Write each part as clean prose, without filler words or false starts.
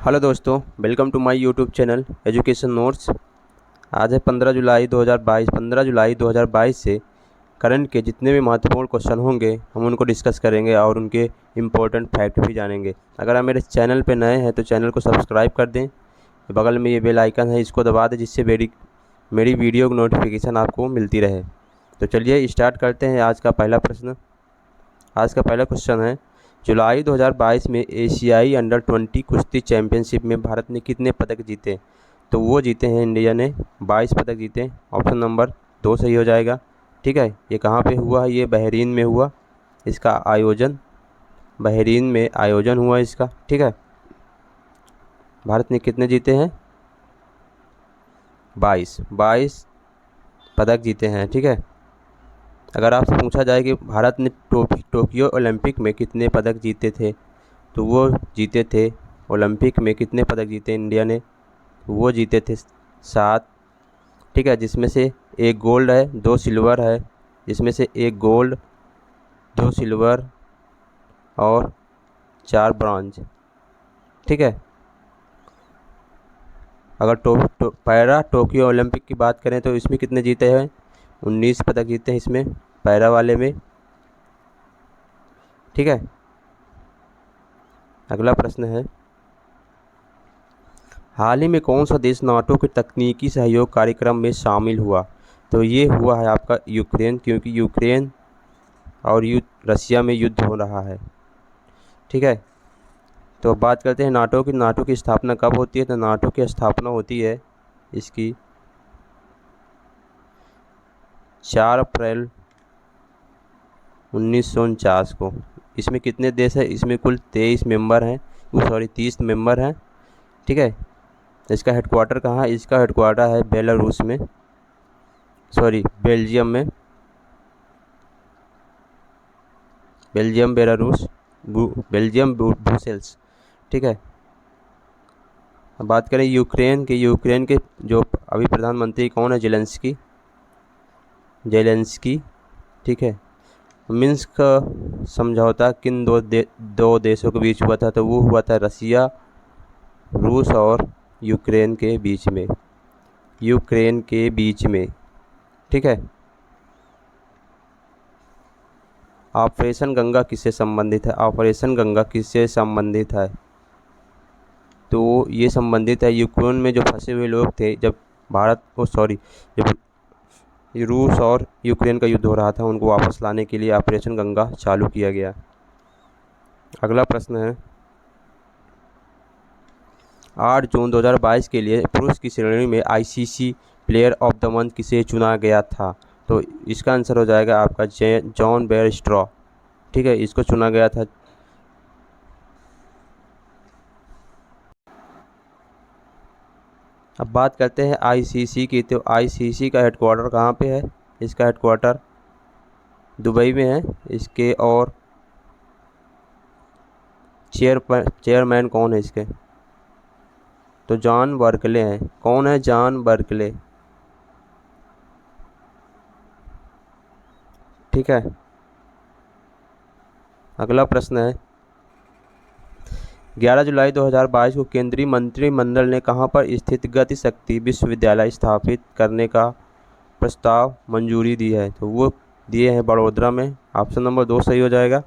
Hello दोस्तों, welcome to my YouTube channel education notes. आज है 15 जुलाई 2022 से करंट के जितने भी महत्वपूर्ण क्वेश्चन होंगे हम उनको डिस्कस करेंगे और उनके इम्पोर्टेंट फैक्ट भी जानेंगे। अगर आप मेरे चैनल पर नए हैं तो चैनल को सब्सक्राइब कर दें। बगल में ये बेल आइकन है, इसको दबा दें जिससे मेरी वीडियो की नोटिफिकेशन आपको मिलती रहे। तो चलिए स्टार्ट करते हैं। आज का पहला क्वेश्चन है, जुलाई 2022 में एशियाई अंडर 20 कुश्ती चैंपियनशिप में भारत ने कितने पदक जीते? तो वो जीते हैं, इंडिया ने 22 पदक जीते। ऑप्शन नंबर 2 सही हो जाएगा। ठीक है, ये कहाँ पे हुआ है? ये बहरीन में हुआ। इसका आयोजन बहरीन में आयोजन हुआ इसका। ठीक है, भारत ने कितने जीते हैं? 22 पदक जीते हैं। ठीक है, अगर आपसे पूछा जाए कि भारत ने टोक्यो ओलंपिक में कितने पदक जीते थे, तो वो जीते थे, ओलंपिक में कितने पदक जीते इंडिया ने? वो जीते थे 7। ठीक है, जिसमें से 1 गोल्ड है, 2 सिल्वर है, जिसमें से 1 गोल्ड, 2 सिल्वर और 4 ब्रॉन्ज। ठीक है, अगर पैरा टोक्यो ओलंपिक की बात करें तो इसमें कितने जीते हैं? 19 पदक जीते हैं इसमें, पैरा वाले में। ठीक है, अगला प्रश्न है, हाल ही में कौन सा देश नाटो के तकनीकी सहयोग कार्यक्रम में शामिल हुआ? तो ये हुआ है आपका यूक्रेन, क्योंकि यूक्रेन और रसिया में युद्ध हो रहा है। ठीक है, तो अब बात करते हैं नाटो की स्थापना कब होती है? तो नाटो की स्थापना होती है इसकी 4 अप्रैल 1949 को। इसमें कितने देश हैं? इसमें कुल 30 मेंबर हैं। ठीक है, इसका हेडक्वार्टर कहाँ है? इसका हेडक्वार्टर है बेलारूस में, बेल्जियम में। Belgium Brussels. ठीक है, अब बात करें यूक्रेन के जो अभी प्रधानमंत्री कौन है? जेलेंस्की। ठीक है, मिन्स्क समझौता किन दो देशों के बीच हुआ था? तो वो हुआ था रसिया, रूस और यूक्रेन के बीच में। ठीक है, ऑपरेशन गंगा किससे संबंधित है? तो ये संबंधित है यूक्रेन में जो फंसे हुए लोग थे, जब रूस और यूक्रेन का युद्ध हो रहा था, उनको वापस लाने के लिए ऑपरेशन गंगा चालू किया गया। अगला प्रश्न है, 8 जून 2022 के लिए पुरुष की श्रेणी में ICC player of the month किसे चुना गया था? तो इसका आंसर हो जाएगा आपका जॉन बेयरस्ट्रॉ। ठीक है, इसको चुना गया था। अब बात करते हैं आईसीसी की। तो आईसीसी का हेडक्वार्टर कहाँ पे है? इसका हेडक्वार्टर दुबई में है इसके। और चेयरमैन कौन है इसके? तो जॉन बर्कले हैं। कौन है? John Berkeley. ठीक है, अगला प्रश्न है, 11 जुलाई 2022 को केंद्रीय मंत्रिमंडल ने कहां पर स्थित गति शक्ति विश्वविद्यालय स्थापित करने का प्रस्ताव मंजूरी दी है? तो वो दिए हैं बड़ोदरा में। ऑप्शन नंबर 2 सही हो जाएगा।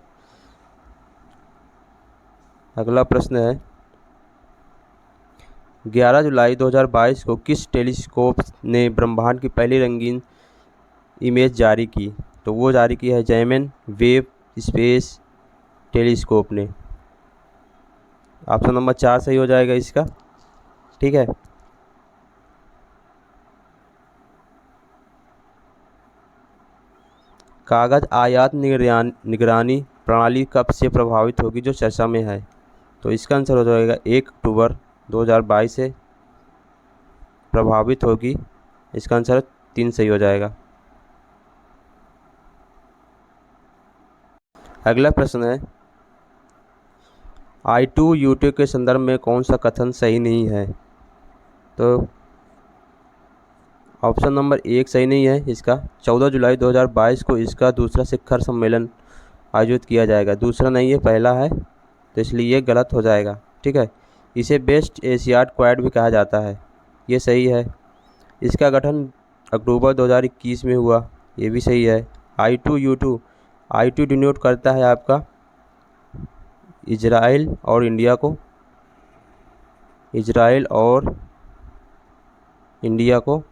अगला प्रश्न है, 11 जुलाई 2022 को किस टेलीस्कोप ने ब्रह्मांड की पहली रंगीन इमेज जारी की? तो वो जारी की है जेम्स वेब स्पेस टेलीस्कोप ने। ऑप्शन नंबर 4 सही हो जाएगा इसका। ठीक है, कागज आयात निगरानी प्रणाली कब से प्रभावित होगी जो चर्चा में है? तो इसका आंसर हो जाएगा 1 अक्टूबर 2022 से प्रभावित होगी। इसका आंसर 3 सही हो जाएगा। अगला प्रश्न है, I2U2 के संदर्भ में कौन सा कथन सही नहीं है? तो ऑप्शन नंबर 1 सही नहीं है इसका। 14 जुलाई 2022 को इसका दूसरा शिखर सम्मेलन आयोजित किया जाएगा। दूसरा नहीं है, पहला है, तो इसलिए ये गलत हो जाएगा। ठीक है, इसे बेस्ट एशियाड क्वाड भी कहा जाता है। ये सही है। इसका गठन अक्टूबर 2021 में हुआ। ये भी सही है। I2U2 I2 डिनोट करता है आपका इजराइल और इंडिया को। इजराइल और इंडिया को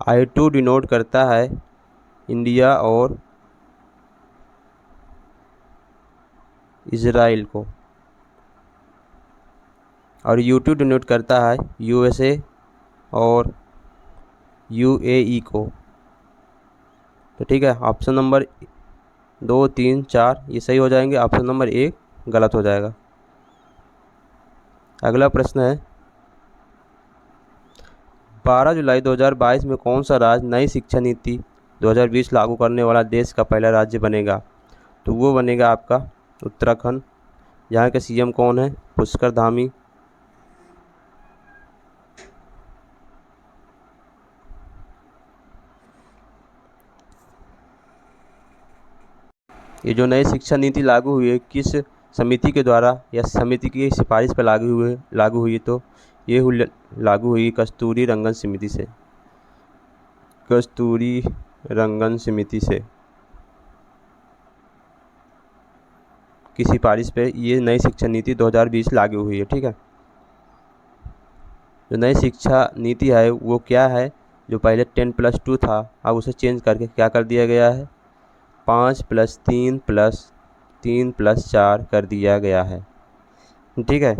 I2 डिनोट करता है इंडिया और इजराइल को, और U2 डिनोट करता है USA और UAE को। तो ठीक है, ऑप्शन नंबर 2, 3, 4 ये सही हो जाएंगे। ऑप्शन नंबर 1 गलत हो जाएगा। अगला प्रश्न है 12 जुलाई 2022 में कौन सा राज्य नई शिक्षा नीति 2020 लागू करने वाला देश का पहला राज्य बनेगा? तो वो बनेगा आपका उत्तराखंड। यहाँ के CM कौन है? पुष्कर धामी। ये जो नई शिक्षा नीति लागू हुई है किस समिति के द्वारा या समिति की सिफारिश पर लागू हुई तो ये लागू हुई कस्तूरी रंगन समिति से। कस्तूरी रंगन समिति से की सिफारिश पे ये नई शिक्षा नीति 2020 लागू हुई है। ठीक है, जो नई शिक्षा नीति है वो क्या है? जो पहले 10+2 था, अब उसे चेंज करके क्या कर दिया गया है? 5+3+3+4 कर दिया गया है। ठीक है,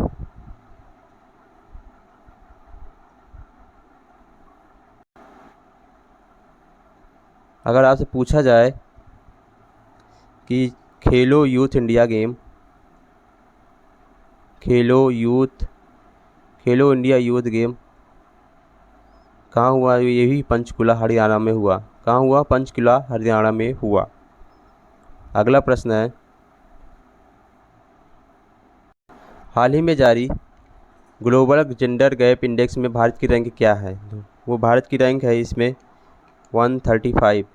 अगर आपसे पूछा जाए कि खेलो यूथ इंडिया गेम, खेलो इंडिया यूथ गेम कहाँ हुआ? ये भी पंचकुला हरियाणा में हुआ। कहाँ हुआ? पंचकुला हरियाणा में हुआ। अगला प्रश्न है हाल ही में जारी ग्लोबल जेंडर गैप इंडेक्स में भारत की रैंक क्या है? वो भारत की रैंक है इसमें 135।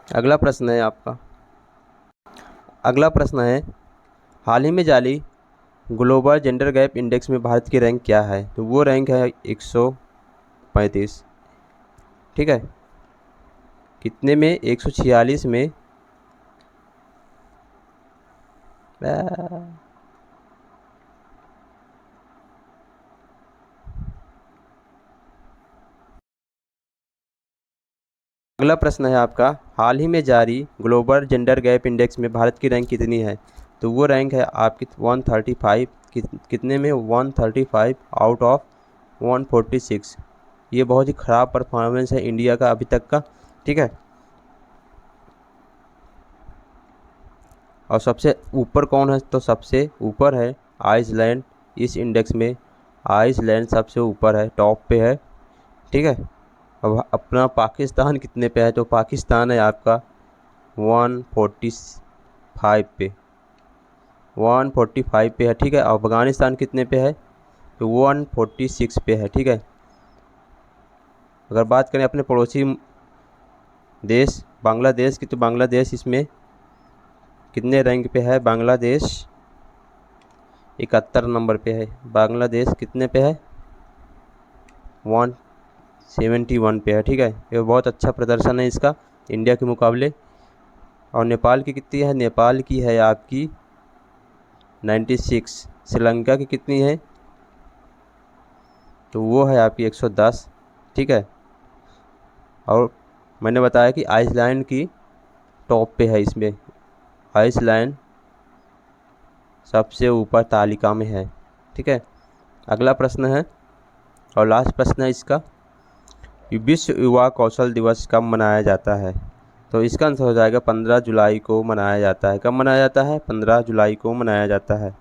अगला प्रश्न है आपका, अगला प्रश्न है हाल ही में जारी ग्लोबल जेंडर गैप इंडेक्स में भारत की रैंक क्या है? तो वो रैंक है 135। ठीक है, कितने में? 146 में। अगला प्रश्न है आपका हाल ही में जारी ग्लोबल जेंडर गैप इंडेक्स में भारत की रैंक कितनी है? तो वो रैंक है आपकी 135। कितने में? 135 आउट ऑफ 146। ये बहुत ही ख़राब परफॉर्मेंस है इंडिया का अभी तक का। ठीक है, और सबसे ऊपर कौन है? तो सबसे ऊपर है आइसलैंड। इस इंडेक्स में आइसलैंड सबसे ऊपर है, टॉप पे है। ठीक है, अब अपना पाकिस्तान कितने पे है? तो पाकिस्तान है आपका 145 पे, 145 पे है। ठीक है, अफगानिस्तान कितने पे है? तो 146 पे है। ठीक है, अगर बात करें अपने पड़ोसी देश बांग्लादेश की, तो बांग्लादेश इसमें कितने रैंक पे है? बांग्लादेश 71 नंबर पे है। बांग्लादेश कितने पे है? 171 पे है। ठीक है, ये बहुत अच्छा प्रदर्शन है इसका इंडिया के मुकाबले। और नेपाल की कितनी है? नेपाल की है आपकी 96। श्रीलंका की कितनी है? तो वो है आपकी 110। ठीक है, और मैंने बताया कि आइसलैंड की टॉप पे है। इसमें आइसलैंड सबसे ऊपर तालिका में है। ठीक है, अगला प्रश्न है और लास्ट प्रश्न है इसका, विश्व युवा कौशल दिवस कब मनाया जाता है? तो इसका आंसर हो जाएगा 15 जुलाई को मनाया जाता है। कब मनाया जाता है? 15 जुलाई को मनाया जाता है।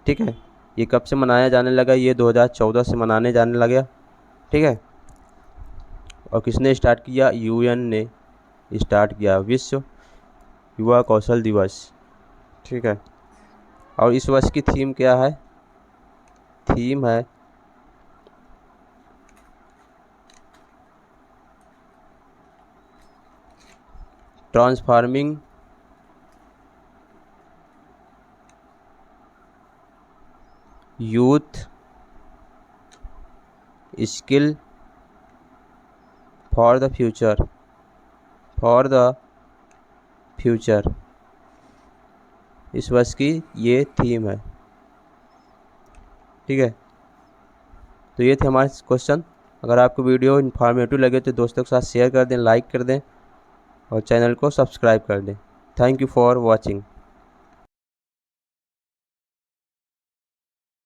ठीक है, ये कब से मनाया जाने लगा? ये 2014 से मनाने जाने लगा। ठीक है, और किसने स्टार्ट किया? UN ने स्टार्ट किया विश्व युवा कौशल दिवस। ठीक है, और इस वर्ष की थीम क्या है? थीम है transforming youth skill for the future, इस वर्ष की ये थीम है। ठीक है, तो ये थे हमारे क्वेश्चन। अगर आपको वीडियो इन्फॉर्मेटिव लगे तो दोस्तों के साथ शेयर कर दें, लाइक कर दें और चैनल को सब्सक्राइब कर दें। Thank you for watching.